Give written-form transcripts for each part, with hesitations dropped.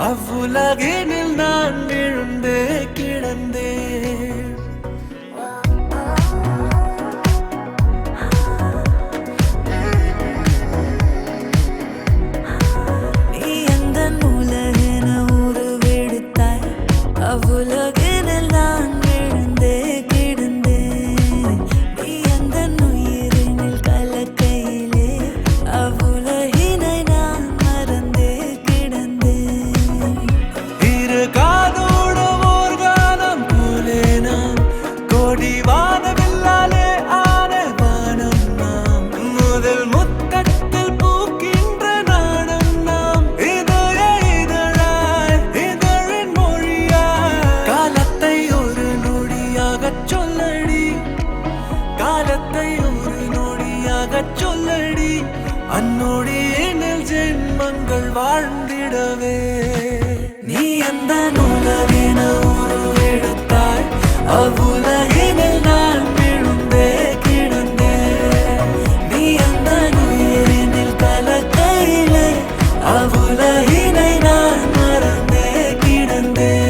அவ்வுலகினில் நான் விழுந்தே கிடந்தேன். நீ எந்தன் உலகென உருவெடுத்தாய், அவ்வுலகினில் நான் விழுந்தே கிடந்தேன். நீ எந்தன் உயிரினில் கலக்கையிலே, அவ்வுலகினை நான் மறந்தே கிடந்தேன். இரு காதோட ஓர் காலம் போலே நாம், கோடி வானவில்லாலே ஆன வானம் நாம். முதல் முத்தத்தில் பூக்கின்ற நாணம் நாம். இதழ இதழாய் இதழின் மொழியாய் காலத்தை ஒரு நொடியாகச் சொல்லடி, காலத்தை ஒரு நொடியாகச் சொல்லடி. அந்நொடியினில் ஜென்மங்கள் வாழ்ந்திடவே. நீ எந்த உலகென உருவெடுத்தாய், அவ்வுலகினில் நான் விழுந்தே கிடந்தேன். நீ எந்த உயிரினில் கலக்கையிலே, அவ்வுலகினை நான் மறந்தே கிடந்தேன்.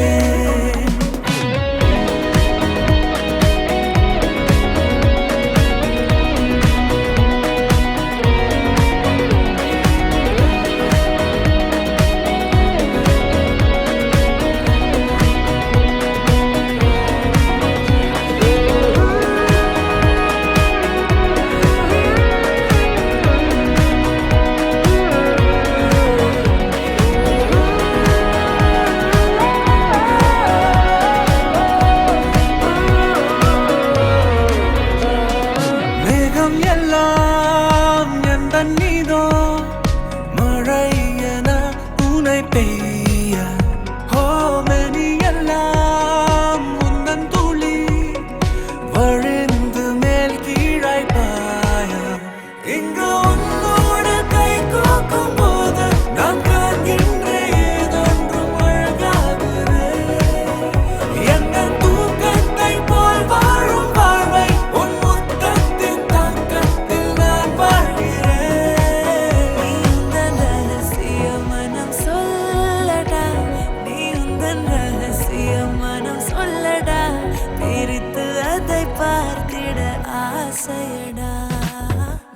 மேகம் எல்லாம் எந்தன் மீதோ மழை என உனை பெய்ய. ஹோமனி எல்லாம் உந்தன் துளி வழிந்து மேல் கீழாய் பாய. இங்கு உன்னோடு கை கோக்கும் போது நான் காண்கின்ற ஏதொன்றும் அழகாகிறேன். எந்தன் தூக்கத்தை போல் வாழும் வாழ்வை உன் முத்தத்தின் தாக்கத்தில் நான் வாழ்கிறேன். நீ உந்தன் ரகசிய மனம் சொல்லடா, நீ உந்தன் ரகசிய மனம் சொல்லடா. பிரித்து அதை பார்த்திட ஆசையடா.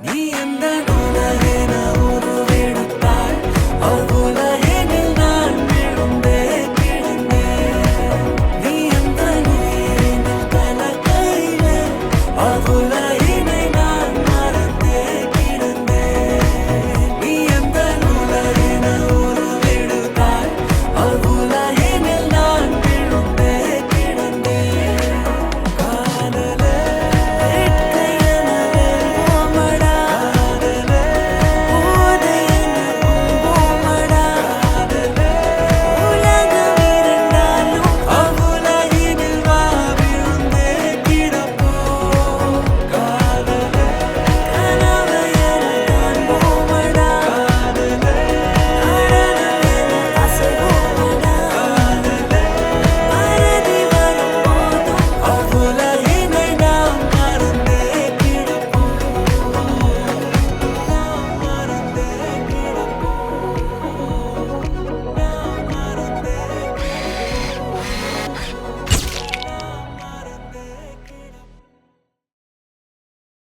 நீ எந்த உலகென உருவெடுத்தாய்,